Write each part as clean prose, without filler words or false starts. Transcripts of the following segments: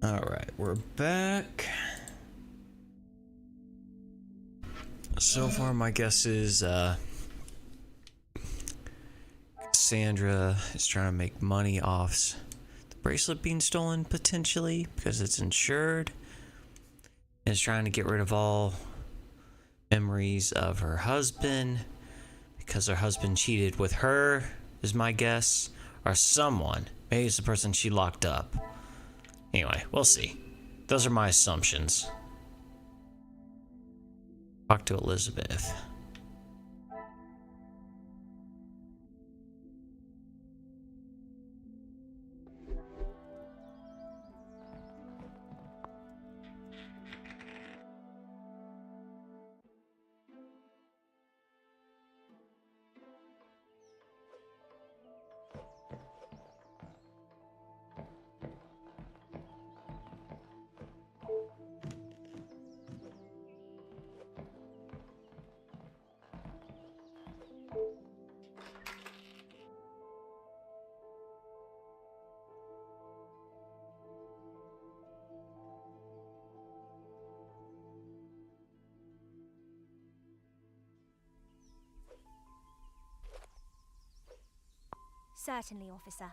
Alright, we're back. So far, my guess is, Cassandra is trying to make money off the bracelet being stolen, potentially, because it's insured. And is trying to get rid of all memories of her husband, because her husband cheated with her, is my guess. Or someone. Maybe it's the person she locked up. Anyway, we'll see. Those are my assumptions. Talk to Elizabeth. Certainly, officer.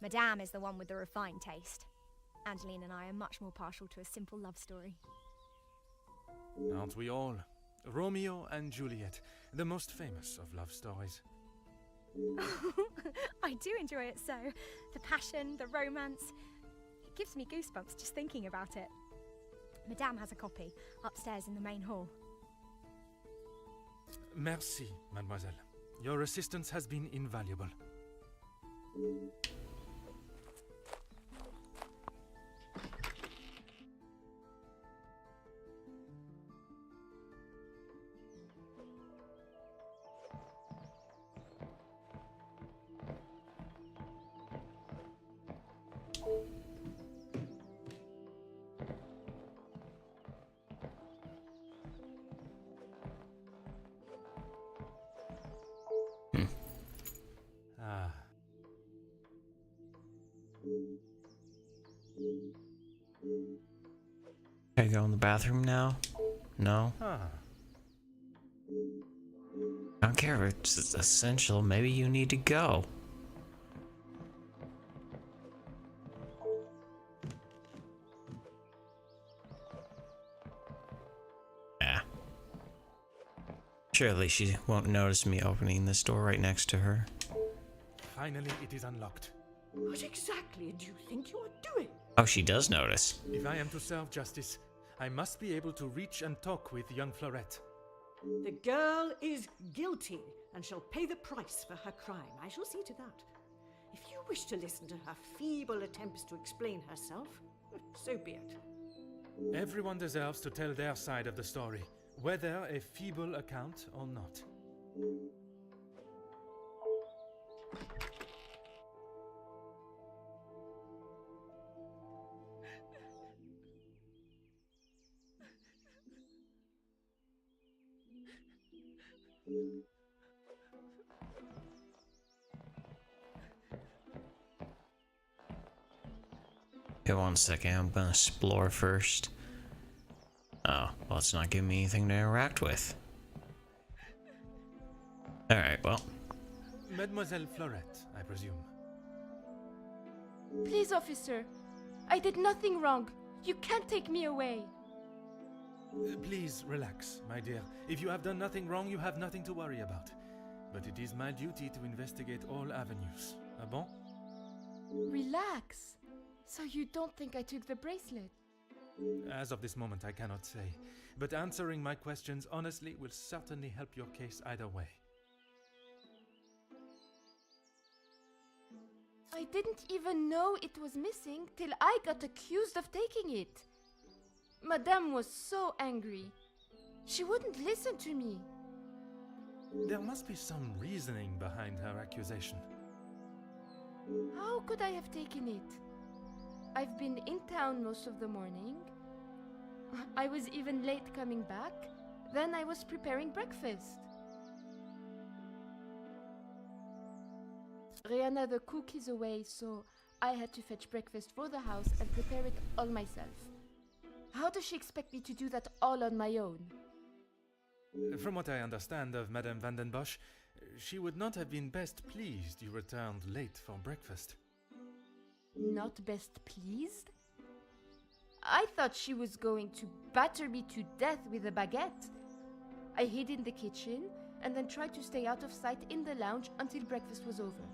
Madame is the one with the refined taste. Angeline and I are much more partial to a simple love story. Aren't we all? Romeo and Juliet, the most famous of love stories. I do enjoy it so. The passion, the romance. It gives me goosebumps just thinking about it. Madame has a copy, upstairs in the main hall. Merci, mademoiselle. Your assistance has been invaluable. Can I go in the bathroom now? No? I don't care if it's essential. Maybe you need to go. Yeah. Surely she won't notice me opening this door right next to her. Finally, it is unlocked. What exactly do you think you are doing? Oh, she does notice. If I am to serve justice, I must be able to reach and talk with young Florette. The girl is guilty and shall pay the price for her crime. I shall see to that. If you wish to listen to her feeble attempts to explain herself, so be it. Everyone deserves to tell their side of the story, whether a feeble account or not. Okay, one second. I'm gonna explore first. Oh, well, it's not giving me anything to interact with. Alright, well. Mademoiselle Florette, I presume. Please, officer. I did nothing wrong. You can't take me away. Please relax, my dear. If you have done nothing wrong, you have nothing to worry about. But it is my duty to investigate all avenues. Ah bon? Relax. So you don't think I took the bracelet? As of this moment, I cannot say. But answering my questions honestly will certainly help your case either way. I didn't even know it was missing till I got accused of taking it. Madame was so angry. She wouldn't listen to me. There must be some reasoning behind her accusation. How could I have taken it? I've been in town most of the morning. I was even late coming back. Then I was preparing breakfast. Rihanna the cook is away, so I had to fetch breakfast for the house and prepare it all myself. How does she expect me to do that all on my own? From what I understand of Madame van den Bosch, she would not have been best pleased you returned late for breakfast. Not best pleased? I thought she was going to batter me to death with a baguette. I hid in the kitchen and then tried to stay out of sight in the lounge until breakfast was over.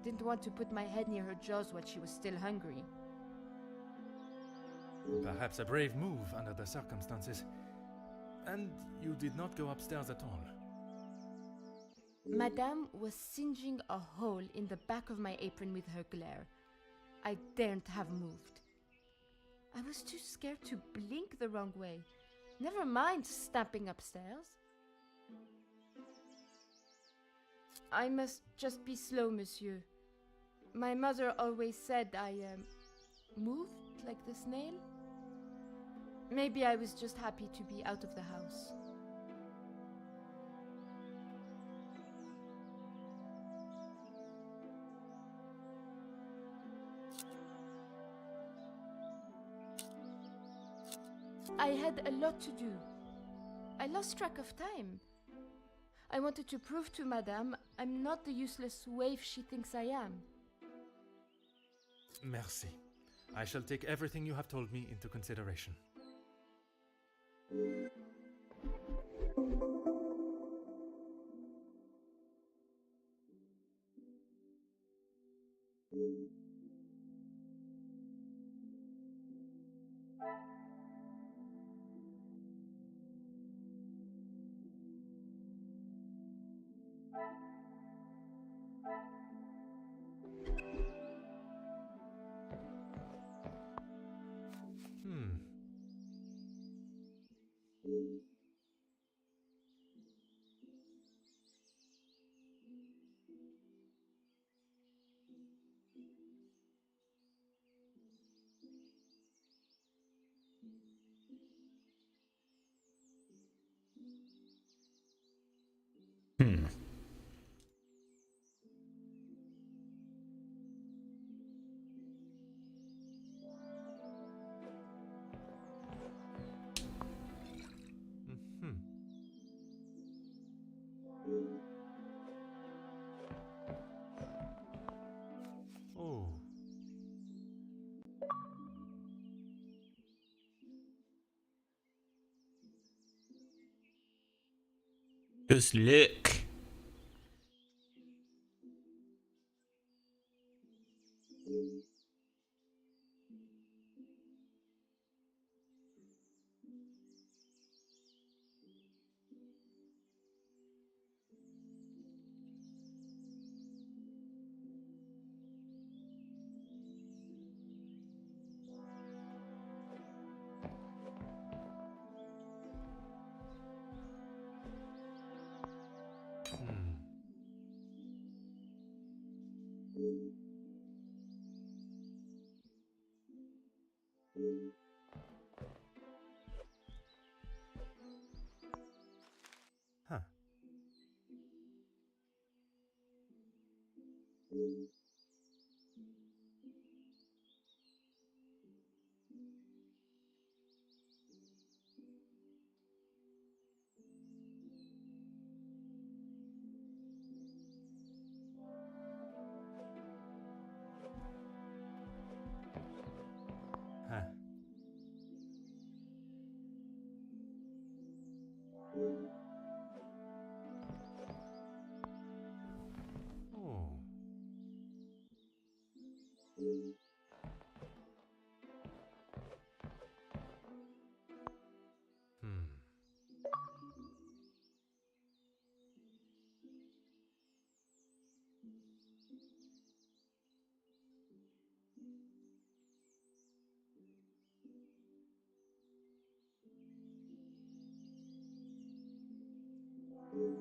Didn't want to put my head near her jaws while she was still hungry. Perhaps a brave move under the circumstances. And you did not go upstairs at all. Madame was singeing a hole in the back of my apron with her glare. I daren't have moved. I was too scared to blink the wrong way. Never mind stamping upstairs. I must just be slow, monsieur. My mother always said I moved like the snail. Maybe I was just happy to be out of the house. I had a lot to do. I lost track of time. I wanted to prove to Madame I'm not the useless waif she thinks I am. Merci. I shall take everything you have told me into consideration. Oh. Just look. Huh. Huh. Oh.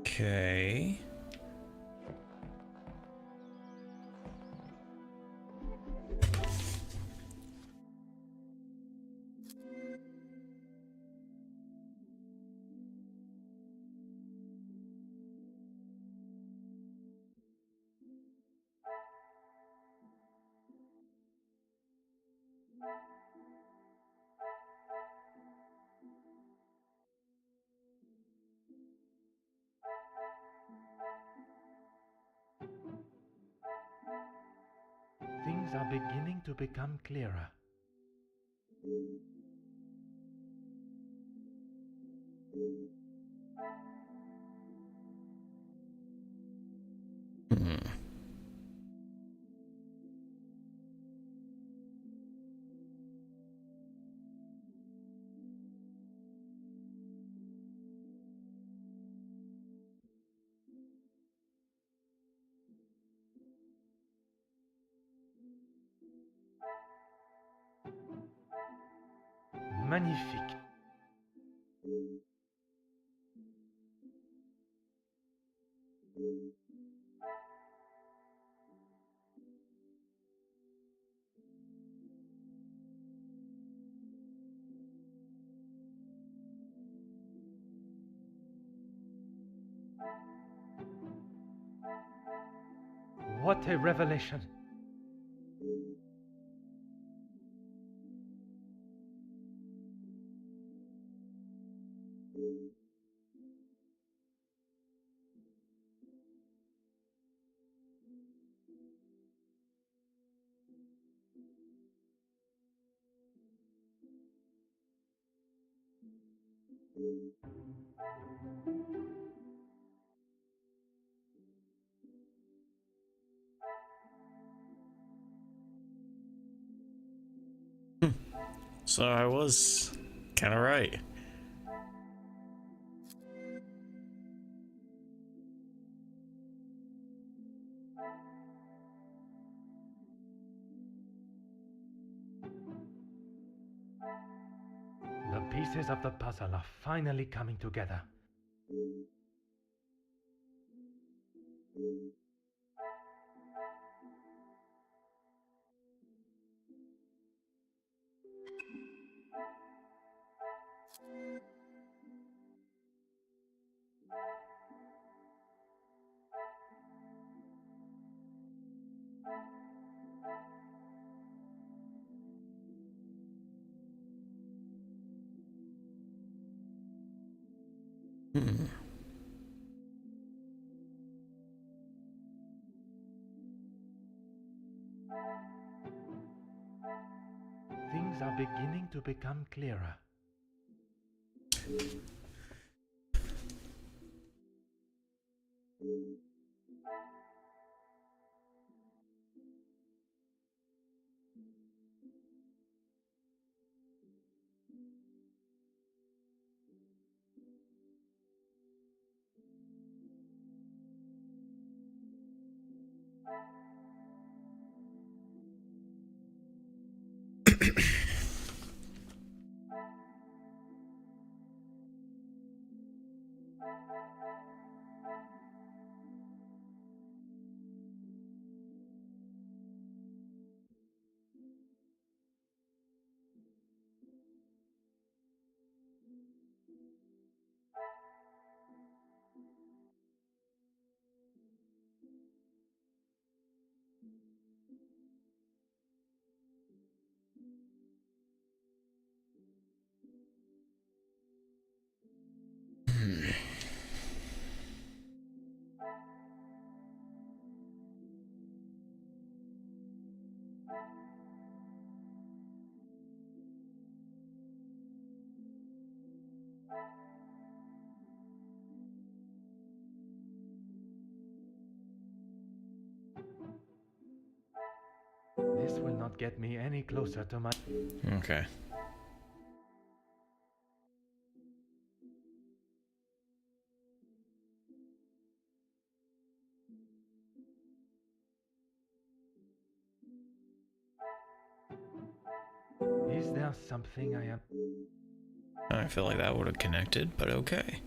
Okay. Things are beginning to become clearer. Hmm. Magnifique. What a revelation! So I was kind of right. The pieces of the puzzle are finally coming together. Hmm. Things are beginning to become clearer. This will not get me any closer to my... Okay. Is there something I am... I feel like that would have connected, but okay.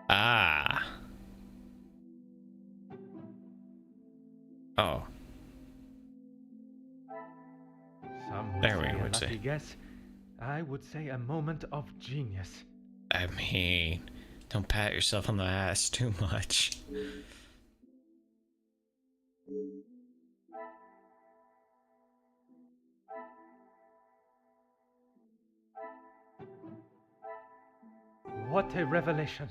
Ah. Oh. Some would There we say go, a would say. lucky guess. I would say a moment of genius. I mean, don't pat yourself on the ass too much. What a revelation!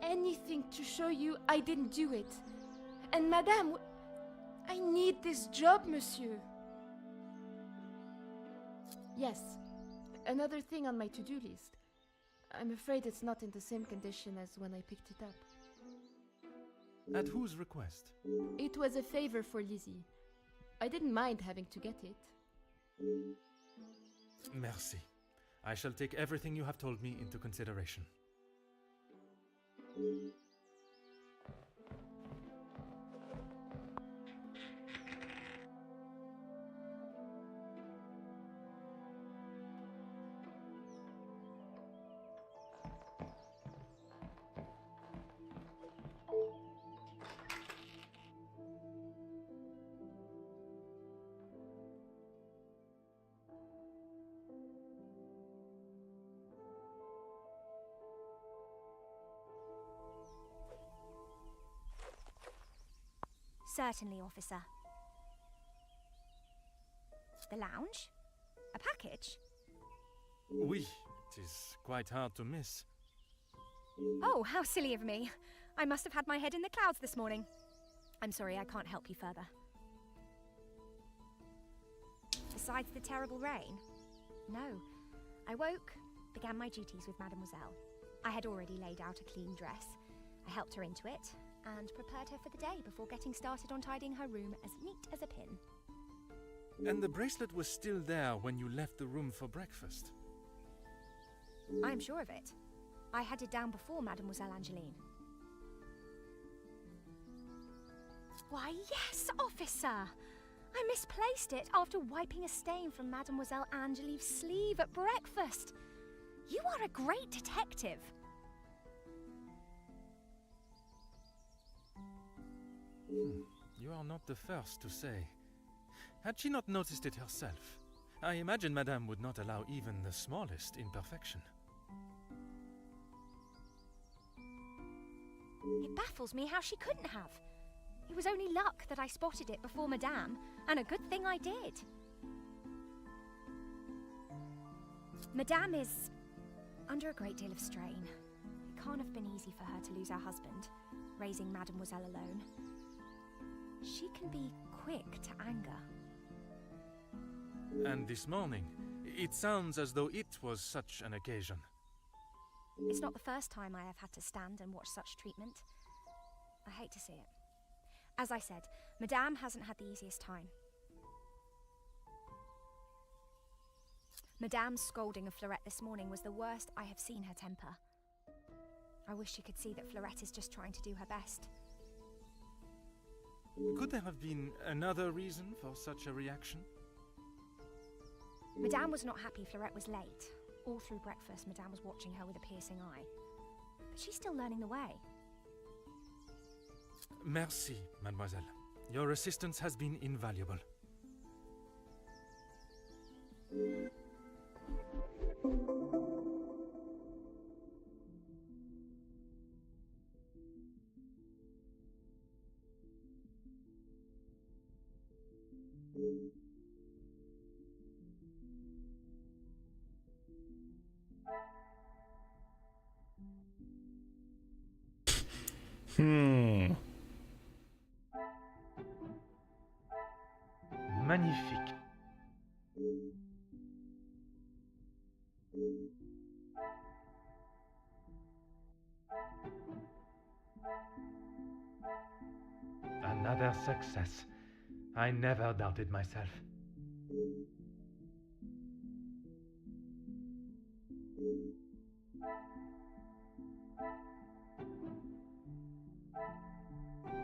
Anything to show you I didn't do it. And Madame, I need this job, monsieur. Yes, another thing on my to-do list. I'm afraid it's not in the same condition as when I picked it up. At whose request? It was a favor for Lizzie. I didn't mind having to get it. Merci. I shall take everything you have told me into consideration. Certainly, officer. The lounge? A package? Oui, it is quite hard to miss. Oh, how silly of me. I must have had my head in the clouds this morning. I'm sorry, I can't help you further. Besides the terrible rain? No. I woke, began my duties with Mademoiselle. I had already laid out a clean dress. I helped her into it, and prepared her for the day before getting started on tidying her room as neat as a pin. And the bracelet was still there when you left the room for breakfast? I'm sure of it. I had it down before Mademoiselle Angeline. Why, yes, officer! I misplaced it after wiping a stain from Mademoiselle Angeline's sleeve at breakfast. You are a great detective. You are not the first to say. Had she not noticed it herself, I imagine Madame would not allow even the smallest imperfection. It baffles me how she couldn't have. It was only luck that I spotted it before Madame, and a good thing I did. Madame is under a great deal of strain. It can't have been easy for her to lose her husband, raising Mademoiselle alone. She can be quick to anger. And this morning, it sounds as though it was such an occasion. It's not the first time I have had to stand and watch such treatment. I hate to see it. As I said, Madame hasn't had the easiest time. Madame's scolding of Fleurette this morning was the worst I have seen her temper. I wish she could see that Fleurette is just trying to do her best. Could there have been another reason for such a reaction? Madame was not happy Fleurette was late. All through breakfast, Madame was watching her with a piercing eye. But she's still learning the way. Merci, mademoiselle. Your assistance has been invaluable. Magnifique. Another success. I never doubted myself.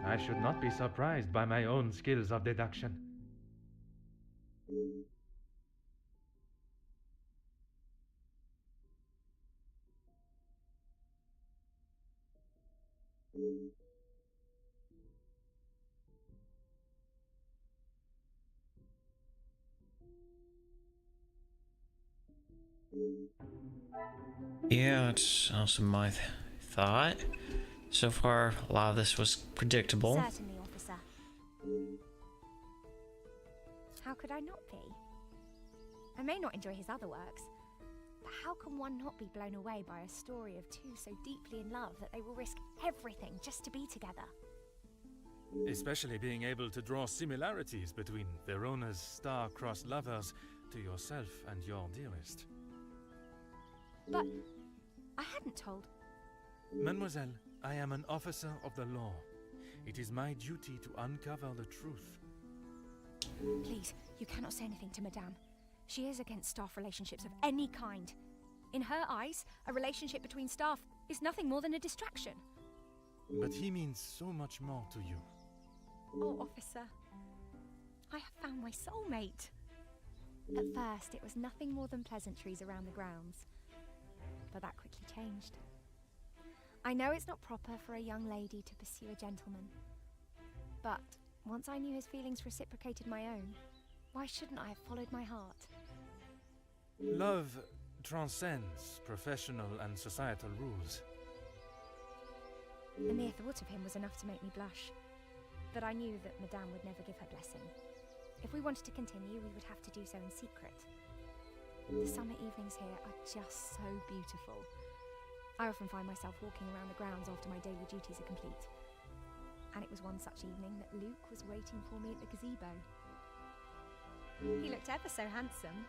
I should not be surprised by my own skills of deduction. Yeah, it's also my thought. So far, a lot of this was predictable. Certainly, officer. How could I not be? I may not enjoy his other works, but how can one not be blown away by a story of two so deeply in love that they will risk everything just to be together? Especially being able to draw similarities between Verona's star-crossed lovers to yourself and your dearest. But I hadn't told. Mademoiselle, I am an officer of the law. It is my duty to uncover the truth. Please, you cannot say anything to Madame. She is against staff relationships of any kind. In her eyes, a relationship between staff is nothing more than a distraction. But he means so much more to you. Oh, officer, I have found my soulmate. At first, it was nothing more than pleasantries around the grounds. But that quickly changed. I know it's not proper for a young lady to pursue a gentleman. But once I knew his feelings reciprocated my own, why shouldn't I have followed my heart? Love transcends professional and societal rules. The mere thought of him was enough to make me blush. But I knew that Madame would never give her blessing. If we wanted to continue, we would have to do so in secret. The summer evenings here are just so beautiful. I often find myself walking around the grounds after my daily duties are complete. And it was one such evening that Luke was waiting for me at the gazebo. He looked ever so handsome.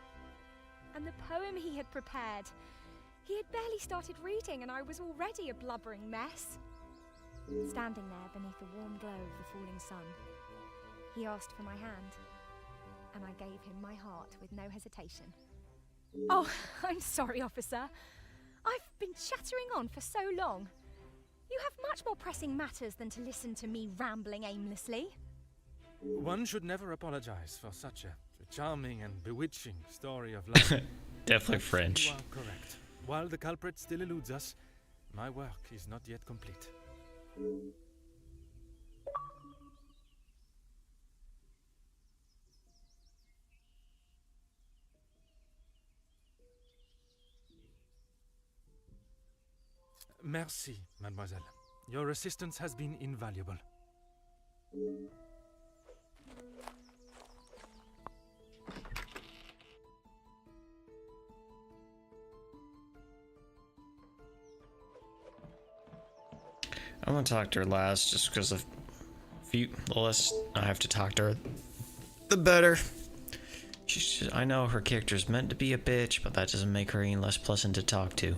And the poem he had prepared, he had barely started reading and I was already a blubbering mess. Standing there beneath the warm glow of the falling sun, he asked for my hand, and I gave him my heart with no hesitation. Oh, I'm sorry, officer. I've been chattering on for so long. You have much more pressing matters than to listen to me rambling aimlessly. One should never apologize for such a charming and bewitching story of love. Definitely But French. You are correct. While the culprit still eludes us, my work is not yet complete. Merci, mademoiselle. Your assistance has been invaluable. I'm gonna talk to her last just because the less I have to talk to her, the better. I know her character's meant to be a bitch, but that doesn't make her any less pleasant to talk to.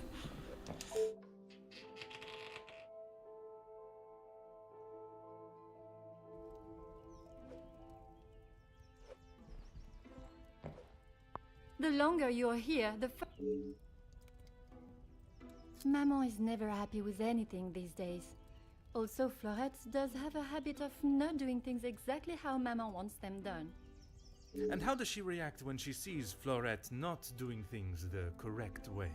The longer you're here, Maman is never happy with anything these days. Also, Florette does have a habit of not doing things exactly how Maman wants them done. And how does she react when she sees Florette not doing things the correct way?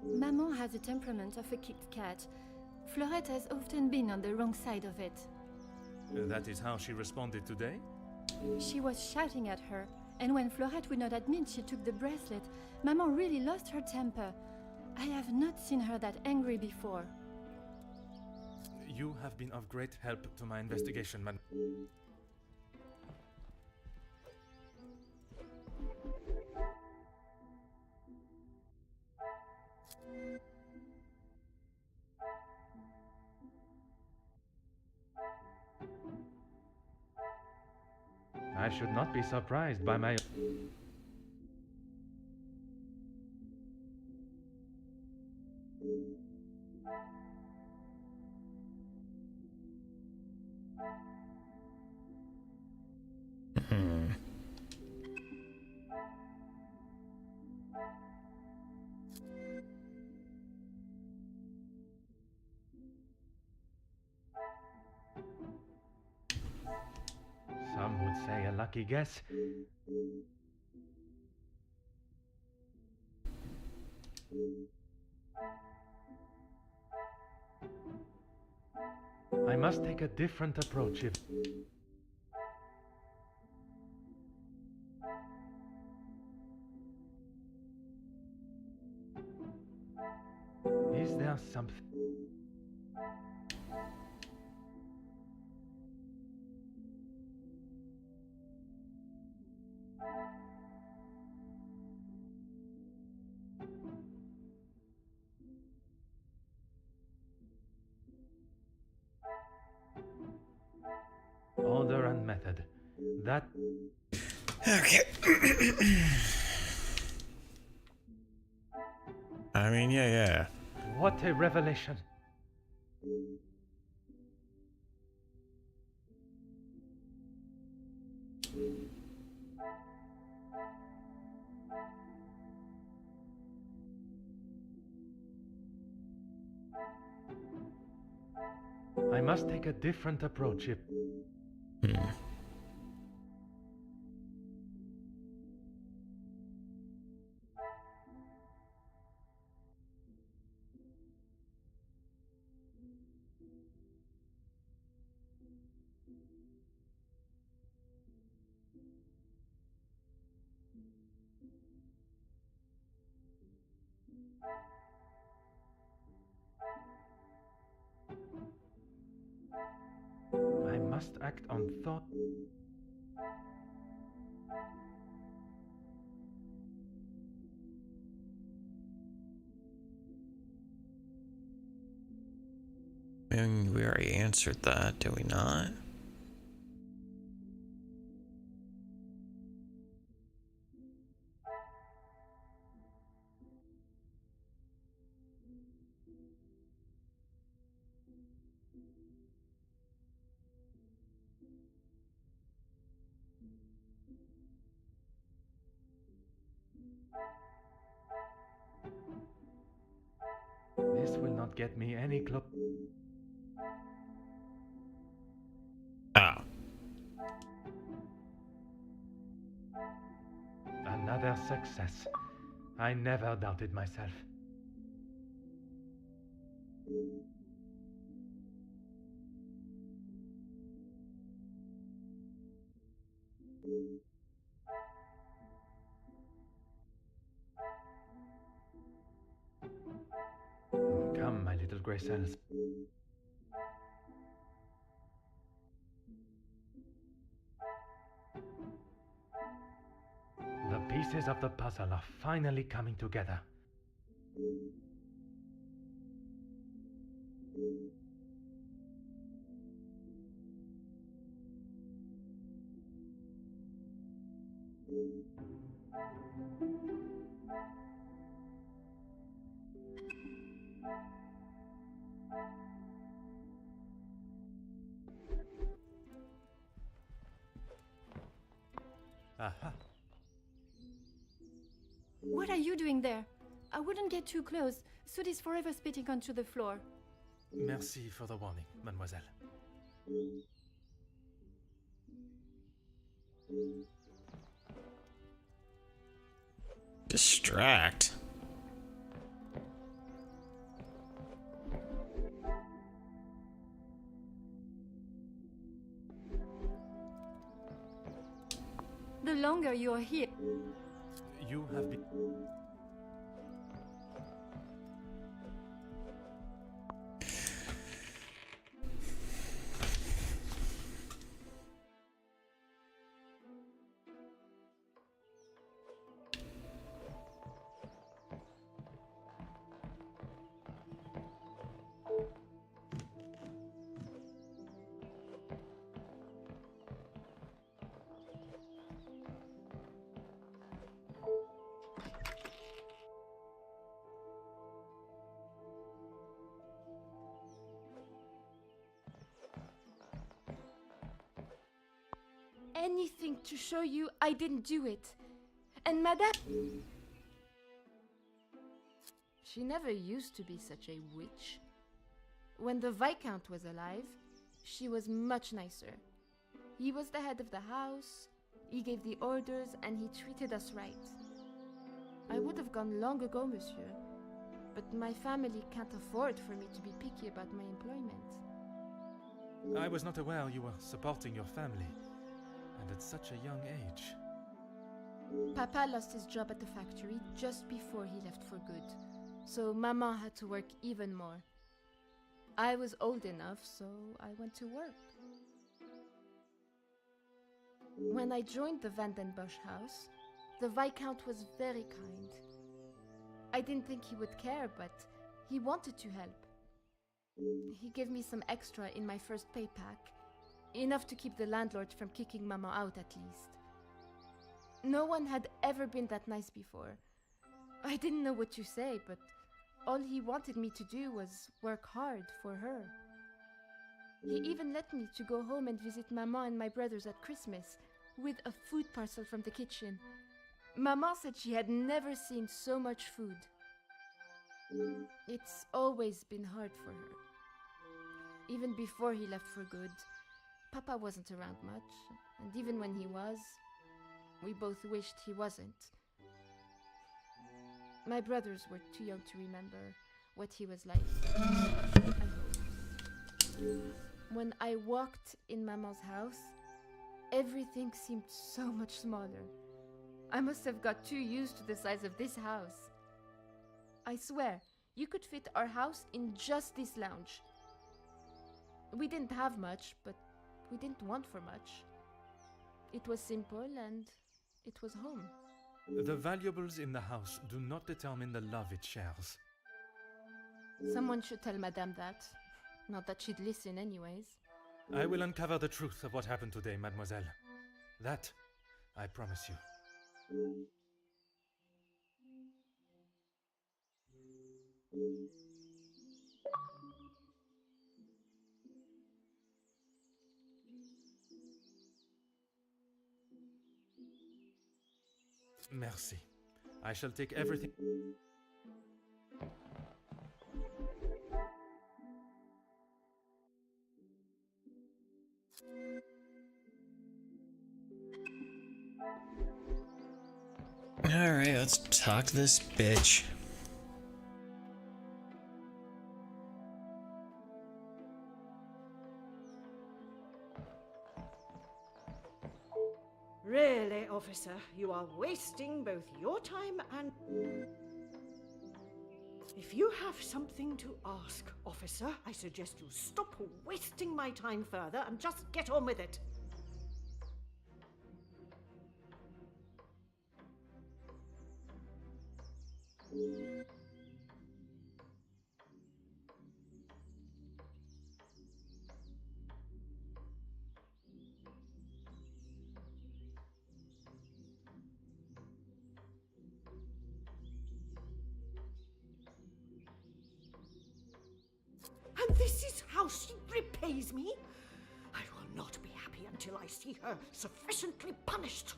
Maman has the temperament of a kicked cat. Florette has often been on the wrong side of it. That is how she responded today? She was shouting at her, and when Florette would not admit she took the bracelet, Maman really lost her temper. I have not seen her that angry before. You have been of great help to my investigation, madam. I should not be surprised by my... Some would say a lucky guess. I must take a different approach if... Is there something? Order and method. That Okay. I mean, yeah. what a revelation. I must take a different approach if I must act on thought. I mean, we already answered that, did we not? This will not get me any close. Oh. Another success. I never doubted myself. Come, my little grey cells. The pieces of the puzzle are finally coming together. Aha. What are you doing there? I wouldn't get too close. Soot is forever spitting onto the floor. Merci for the warning, mademoiselle. Distract. The longer you're here, You have been... Anything to show you I didn't do it. And Madame... She never used to be such a witch. When the Viscount was alive, she was much nicer. He was the head of the house, he gave the orders, and he treated us right. I would have gone long ago, monsieur, but my family can't afford for me to be picky about my employment. I was not aware you were supporting your family, and at such a young age. Papa lost his job at the factory just before he left for good. so Mama had to work even more. I was old enough, so I went to work. When I joined the Vandenbosch house, the Viscount was very kind. I didn't think he would care, but he wanted to help. He gave me some extra in my first pay pack, enough to keep the landlord from kicking Mama out at least. No one had ever been that nice before. I didn't know what to say, but all he wanted me to do was work hard for her. He even let me to go home and visit Mama and my brothers at Christmas with a food parcel from the kitchen. Mama said she had never seen so much food. It's always been hard for her. Even before he left for good, Papa wasn't around much, and even when he was, we both wished he wasn't. My brothers were too young to remember what he was like. I hope. When I walked in Mama's house, everything seemed so much smaller. I must have got too used to the size of this house. I swear, you could fit our house in just this lounge. We didn't have much, but we didn't want for much. It was simple and it was home. The valuables in the house do not determine the love it shares. Someone should tell Madame that. Not that she'd listen anyways. I will uncover the truth of what happened today, mademoiselle. That, I promise you. Merci. I shall take everything. Alright, let's talk to this bitch. Really, officer, you are wasting both your time and... If you have something to ask, officer, I suggest you stop wasting my time further and just get on with it. And this is how she repays me? I will not be happy until I see her sufficiently punished.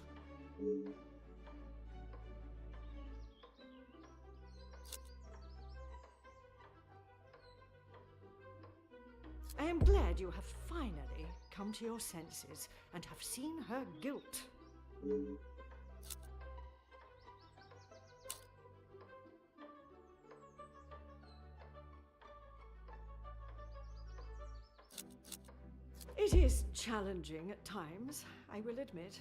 I am glad you have finally come to your senses and have seen her guilt. It is challenging at times, I will admit.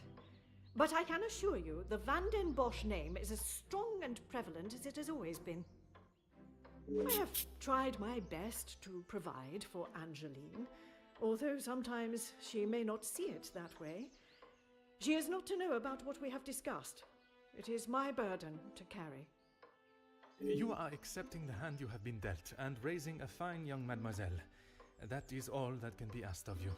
But I can assure you the Vandenbosch name is as strong and prevalent as it has always been. I have tried my best to provide for Angeline, although sometimes she may not see it that way. She is not to know about what we have discussed. It is my burden to carry. You are accepting the hand you have been dealt and raising a fine young mademoiselle. That is all that can be asked of you.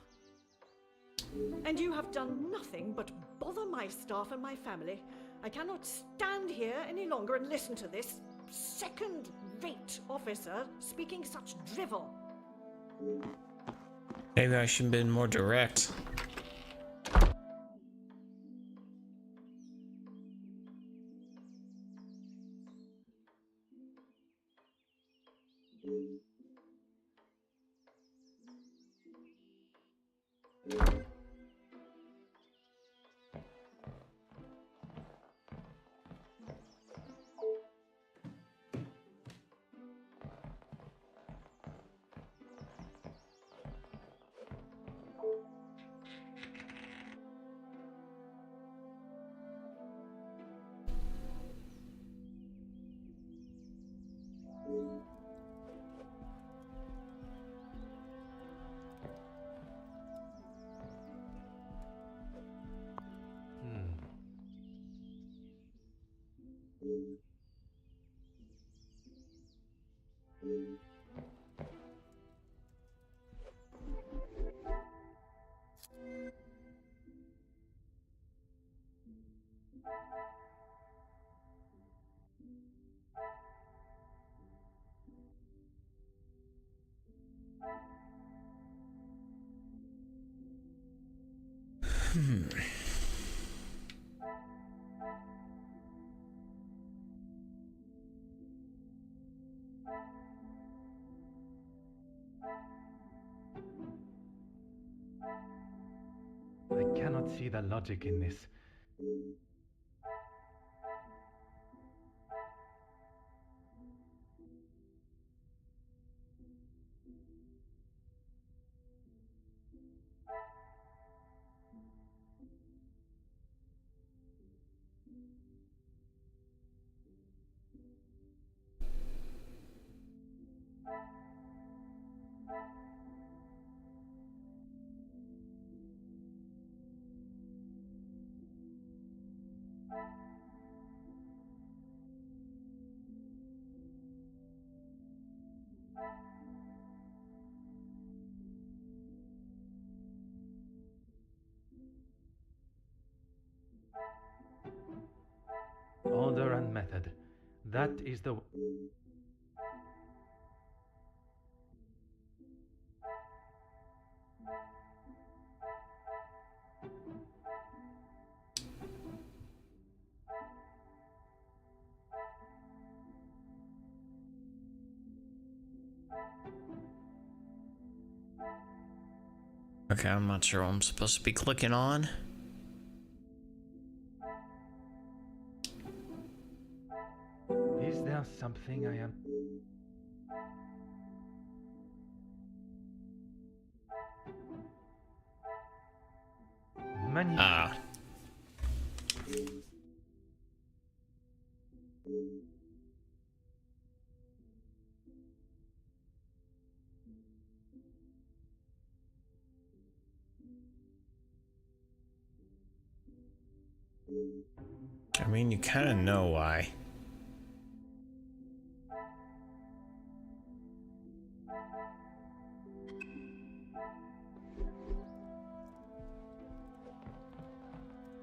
And you have done nothing but bother my staff and my family. I cannot stand here any longer and listen to this second-rate officer speaking such drivel. Maybe I should have been more direct. I cannot see the logic in this. Order and method. That is the... Okay, I'm not sure what I'm supposed to be clicking on. Is there something I am... Ah. I mean, you kind of know why.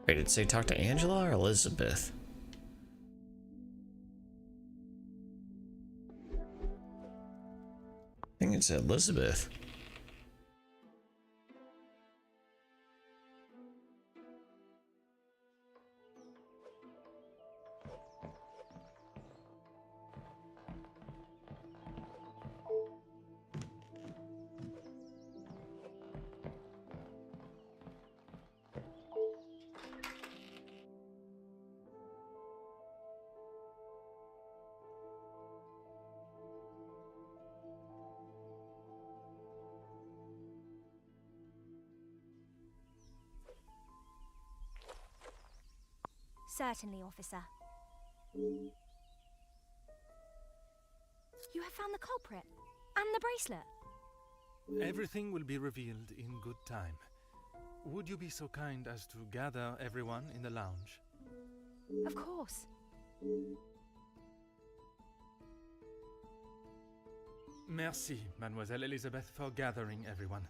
Wait, did it say talk to Angela or Elizabeth? I think it's Elizabeth. Certainly, officer. You have found the culprit and the bracelet. Everything will be revealed in good time. Would you be so kind as to gather everyone in the lounge? Of course. Merci, Mademoiselle Elizabeth, for gathering everyone.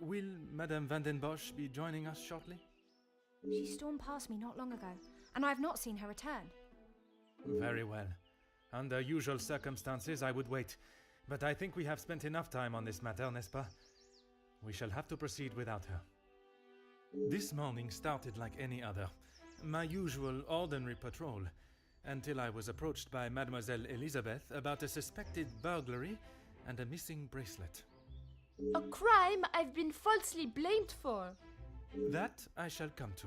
Will Madame Van den Bosch be joining us shortly? She stormed past me not long ago, and I have not seen her return. Very well. Under usual circumstances, I would wait. But I think we have spent enough time on this matter, n'est-ce pas? We shall have to proceed without her. This morning started like any other. My usual ordinary patrol, until I was approached by Mademoiselle Elizabeth about a suspected burglary and a missing bracelet. A crime I've been falsely blamed for. That I shall come to.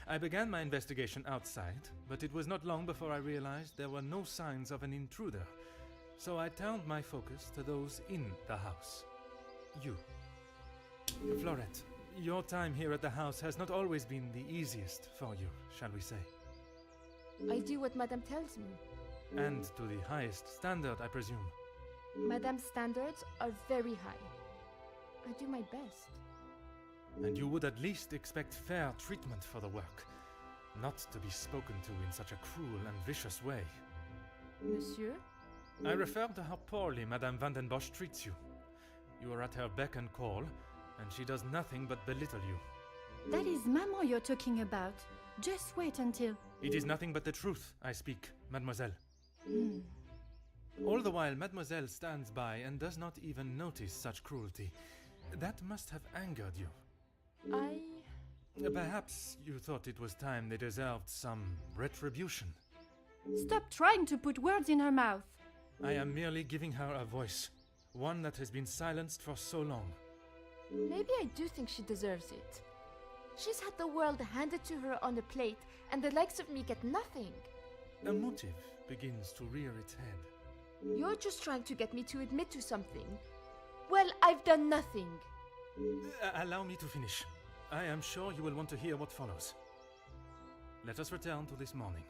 I began my investigation outside, but it was not long before I realized there were no signs of an intruder. So I turned my focus to those in the house. You. Florette, your time here at the house has not always been the easiest for you, shall we say. I do what Madame tells me. And to the highest standard, I presume. Madame's standards are very high. I do my best. And you would at least expect fair treatment for the work, not to be spoken to in such a cruel and vicious way. Monsieur? I refer to how poorly Madame Van den Bosch treats you. You are at her beck and call, and she does nothing but belittle you. That is Maman you're talking about. Just wait until... It is nothing but the truth I speak, mademoiselle. Hmm. All the while, mademoiselle stands by and does not even notice such cruelty. That must have angered you. Perhaps you thought it was time they deserved some retribution. Stop trying to put words in her mouth. I am merely giving her a voice, one that has been silenced for so long. Maybe I do think she deserves it. She's had the world handed to her on a plate, and the likes of me get nothing. A motive begins to rear its head. You're just trying to get me to admit to something. Well, I've done nothing. Allow me to finish. I am sure you will want to hear what follows. Let us return to this morning.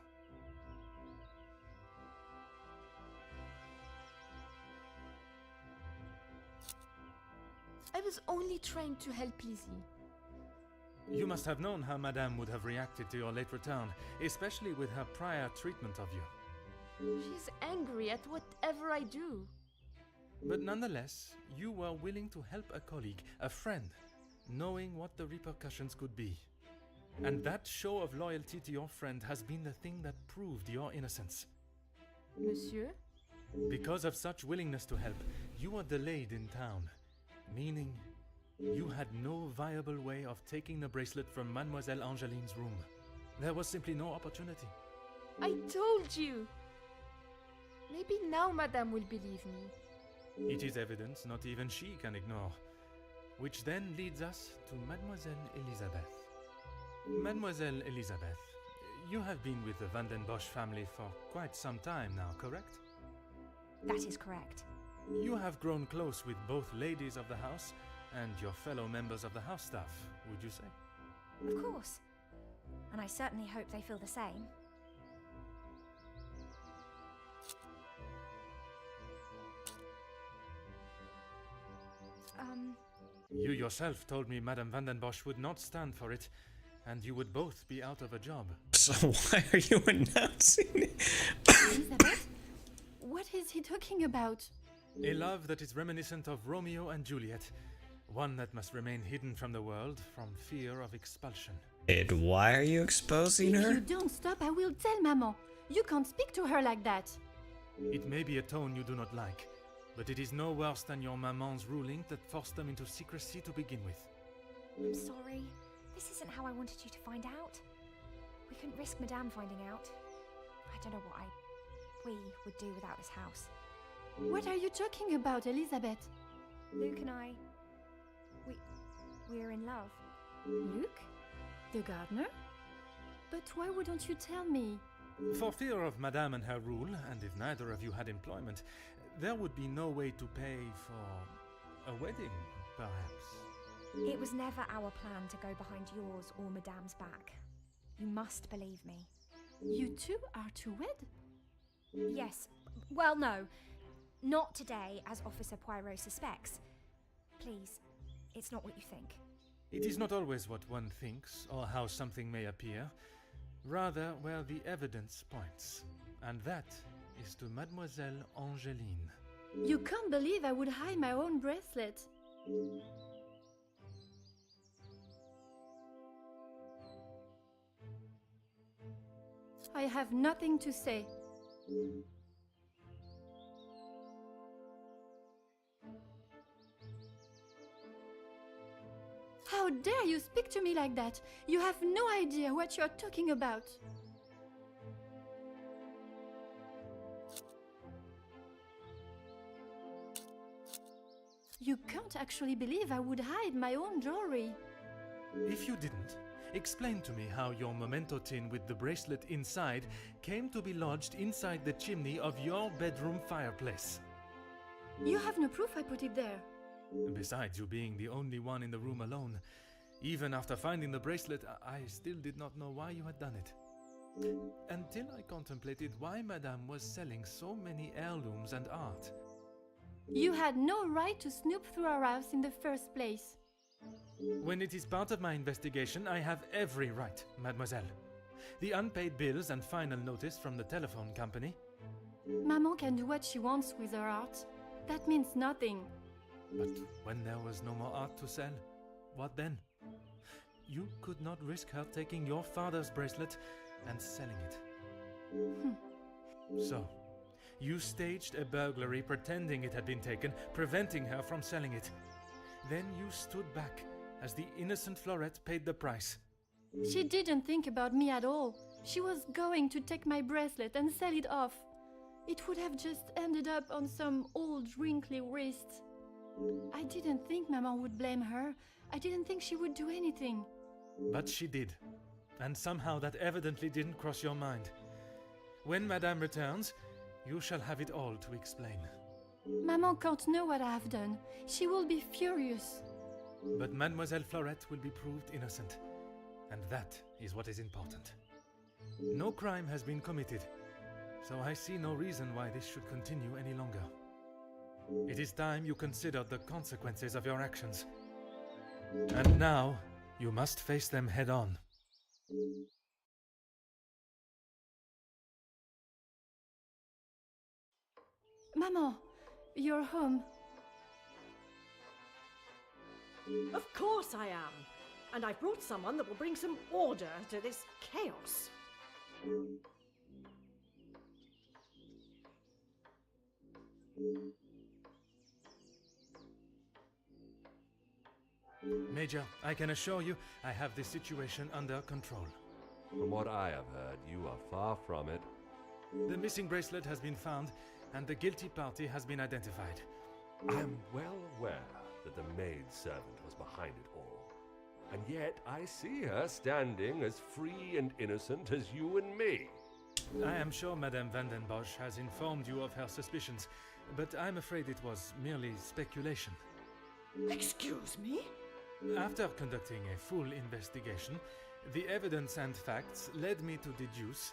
I was only trying to help Lizzie. You must have known how Madame would have reacted to your late return, especially with her prior treatment of you. She's angry at whatever I do. But nonetheless, you were willing to help a colleague, a friend, knowing what the repercussions could be. And that show of loyalty to your friend has been the thing that proved your innocence. Monsieur? Because of such willingness to help, you were delayed in town, meaning you had no viable way of taking the bracelet from Mademoiselle Angeline's room. There was simply no opportunity. I told you! Maybe now Madame will believe me. It is evidence not even she can ignore. Which then leads us to Mademoiselle Elizabeth. Mademoiselle Elizabeth, you have been with the Van den Bosch family for quite some time now, correct? That is correct. You have grown close with both ladies of the house and your fellow members of the house staff, would you say? Of course. And I certainly hope they feel the same. You yourself told me Madame Van den Bosch would not stand for it, and you would both be out of a job. So why are you announcing it? Elizabeth? What is he talking about? A love that is reminiscent of Romeo and Juliet, one that must remain hidden from the world from fear of expulsion. And why are you exposing If her? you don't stop, I will tell Maman. You can't speak to her like that. It may be a tone you do not like, but it is no worse than your maman's ruling that forced them into secrecy to begin with. I'm sorry. This isn't how I wanted you to find out. We couldn't risk Madame finding out. I don't know what we would do without this house. What are you talking about, Elizabeth? Luke and I, we're in love. Luke? The gardener? But why wouldn't you tell me? For fear of Madame and her rule, and if neither of you had employment, there would be no way to pay for a wedding, perhaps. It was never our plan to go behind yours or Madame's back. You must believe me. You two are to wed? Yes. Well, no. Not today, as Officer Poirot suspects. Please, it's not what you think. It is not always what one thinks, or how something may appear, rather where the evidence points. And that is to Mademoiselle Angeline. You can't believe I would hide my own bracelet. I have nothing to say. How dare you speak to me like that? You have no idea what you're talking about. You can't actually believe I would hide my own jewelry. If you didn't, explain to me how your memento tin with the bracelet inside came to be lodged inside the chimney of your bedroom fireplace. You have no proof I put it there. Besides you being the only one in the room alone, even after finding the bracelet, I still did not know why you had done it. And until I contemplated why Madame was selling so many heirlooms and art. You had no right to snoop through our house in the first place. When it is part of my investigation, I have every right, mademoiselle. The unpaid bills and final notice from the telephone company. Maman can do what she wants with her art. That means nothing. But when there was no more art to sell, what then? You could not risk her taking your father's bracelet and selling it. So, you staged a burglary pretending it had been taken, preventing her from selling it. Then you stood back as the innocent Florette paid the price. She didn't think about me at all. She was going to take my bracelet and sell it off. It would have just ended up on some old wrinkly wrist. I didn't think Maman would blame her. I didn't think she would do anything. But she did. And somehow that evidently didn't cross your mind. When Madame returns, you shall have it all to explain. Maman can't know what I have done. She will be furious. But Mademoiselle Florette will be proved innocent. And that is what is important. No crime has been committed, so I see no reason why this should continue any longer. It is time you considered the consequences of your actions. And now, you must face them head on. Maman, you're home. Of course I am. And I've brought someone that will bring some order to this chaos. Major, I can assure you I have this situation under control. From what I have heard, you are far from it. The missing bracelet has been found, and the guilty party has been identified. I am well aware that the maidservant was behind it all. And yet I see her standing as free and innocent as you and me. I am sure Madame van den Bosch has informed you of her suspicions, but I'm afraid it was merely speculation. Excuse me? After conducting a full investigation, the evidence and facts led me to deduce...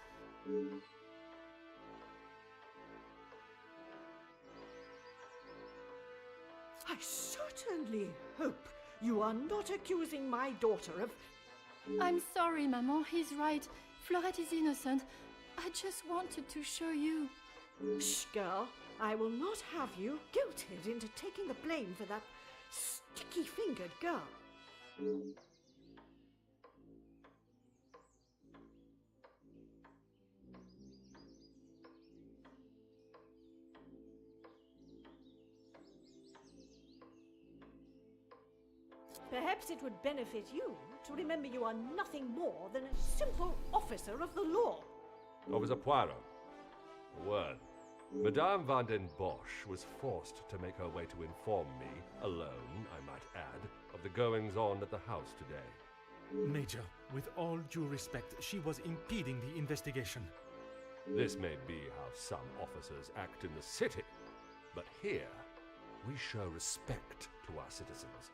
I certainly hope you are not accusing my daughter of... I'm sorry, Maman. He's right. Florette is innocent. I just wanted to show you. Shh, girl. I will not have you guilted into taking the blame for that sticky-fingered girl. Perhaps it would benefit you to remember you are nothing more than a simple officer of the law. Officer Poirot, a word. Madame van den Bosch was forced to make her way to inform me, alone, I might add, of the goings-on at the house today. Major, with all due respect, she was impeding the investigation. This may be how some officers act in the city, but here we show respect to our citizens.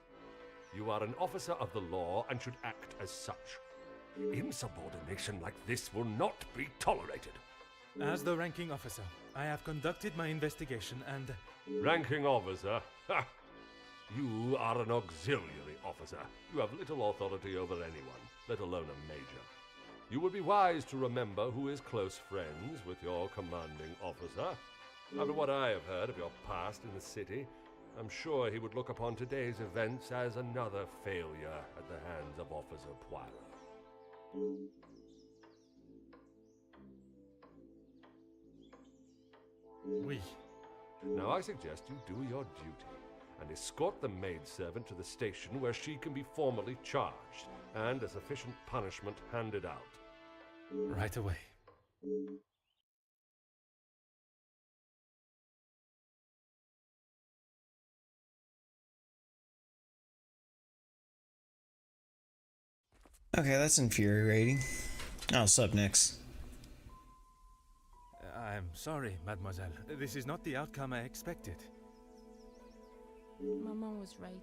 You are an officer of the law and should act as such. Insubordination like this will not be tolerated. As the ranking officer, I have conducted my investigation and... Ranking officer? Ha! You are an auxiliary officer. You have little authority over anyone, let alone a major. You would be wise to remember who is close friends with your commanding officer. After what I have heard of your past in the city, I'm sure he would look upon today's events as another failure at the hands of Officer Poirot. Oui. Now I suggest you do your duty and escort the maidservant to the station where she can be formally charged and a sufficient punishment handed out. Right away. Okay, that's infuriating. Oh, what's up next? I'm sorry, mademoiselle. This is not the outcome I expected. Maman was right.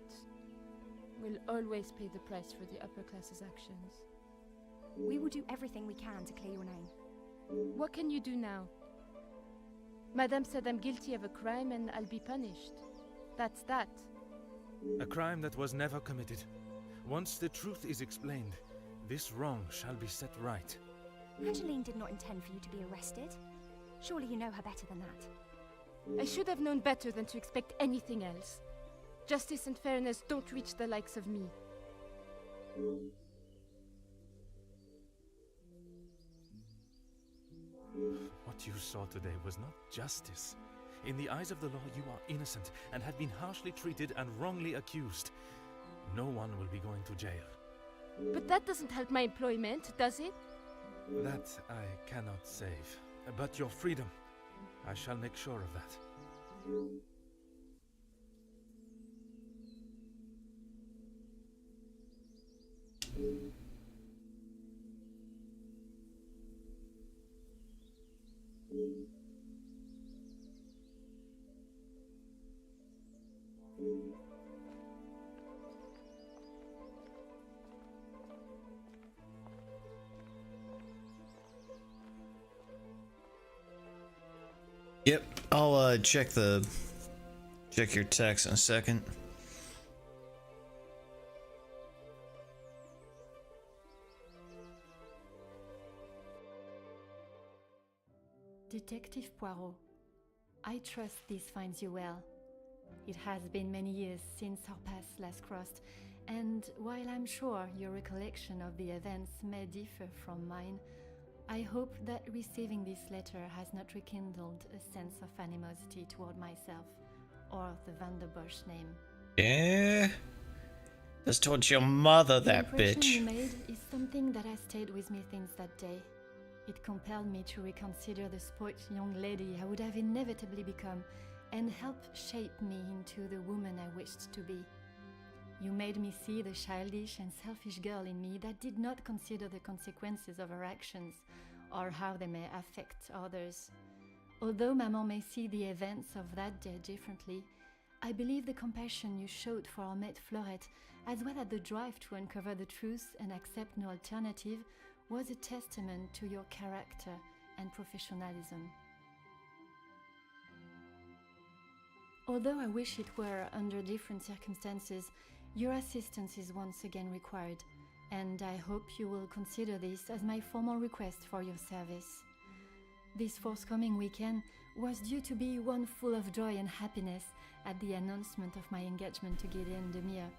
We'll always pay the price for the upper class's actions. We will do everything we can to clear your name. What can you do now? Madame said I'm guilty of a crime and I'll be punished. That's that. A crime that was never committed. Once the truth is explained, this wrong shall be set right. Angeline did not intend for you to be arrested. Surely you know her better than that. I should have known better than to expect anything else. Justice and fairness don't reach the likes of me. What you saw today was not justice. In the eyes of the law, you are innocent and have been harshly treated and wrongly accused. No one will be going to jail. But that doesn't help my employment, does it? That I cannot save. But your freedom, I shall make sure of that. Yep, I'll check your text in a second. Detective Poirot, I trust this finds you well. It has been many years since our paths last crossed, and while I'm sure your recollection of the events may differ from mine, I hope that receiving this letter has not rekindled a sense of animosity toward myself or the Van der Bosch name. Yeah? Just told your mother that The impression bitch. you made is something that has stayed with me since that day. It compelled me to reconsider the spoilt young lady I would have inevitably become and helped shape me into the woman I wished to be. You made me see the childish and selfish girl in me that did not consider the consequences of her actions or how they may affect others. Although Maman may see the events of that day differently, I believe the compassion you showed for our mate Florette, as well as the drive to uncover the truth and accept no alternative, was a testament to your character and professionalism. Although I wish it were under different circumstances, your assistance is once again required, and I hope you will consider this as my formal request for your service. This forthcoming weekend was due to be one full of joy and happiness at the announcement of my engagement to Gideon Demire,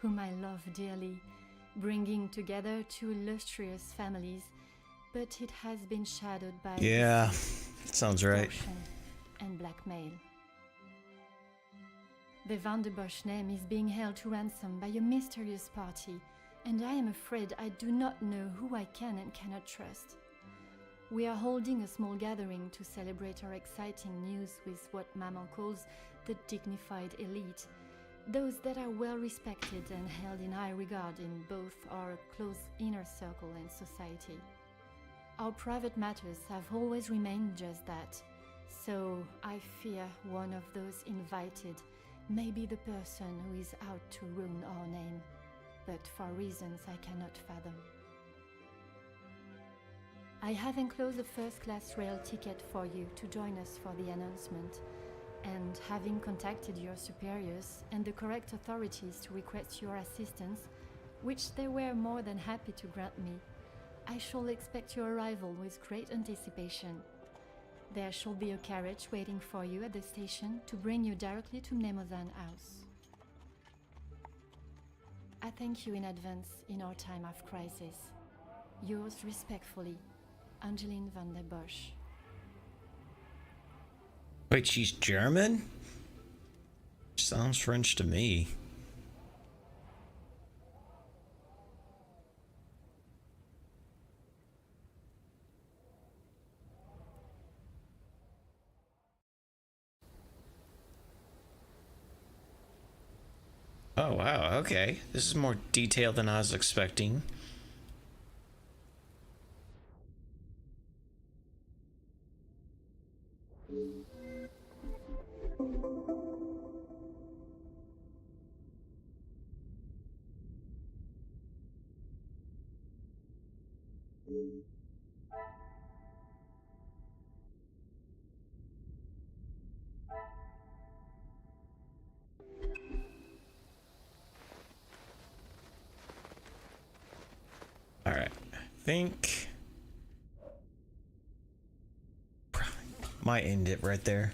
whom I love dearly, bringing together two illustrious families, but it has been shadowed by Yeah, deceit, sounds right. extortion, and blackmail. The Van der Bosch name is being held to ransom by a mysterious party, and I am afraid I do not know who I can and cannot trust. We are holding a small gathering to celebrate our exciting news with what Maman calls the dignified elite, those that are well respected and held in high regard in both our close inner circle and society. Our private matters have always remained just that, so I fear one of those invited may be the person who is out to ruin our name, but for reasons I cannot fathom. I have enclosed a first-class rail ticket for you to join us for the announcement, and having contacted your superiors and the correct authorities to request your assistance, which they were more than happy to grant me, I shall expect your arrival with great anticipation. There shall be a carriage waiting for you at the station to bring you directly to Mnemosyne House. I thank you in advance in our time of crisis. Yours respectfully, Angeline Van der Bosch. Wait, she's German? Sounds French to me. Oh wow, okay. This is more detailed than I was expecting. think might end it right there.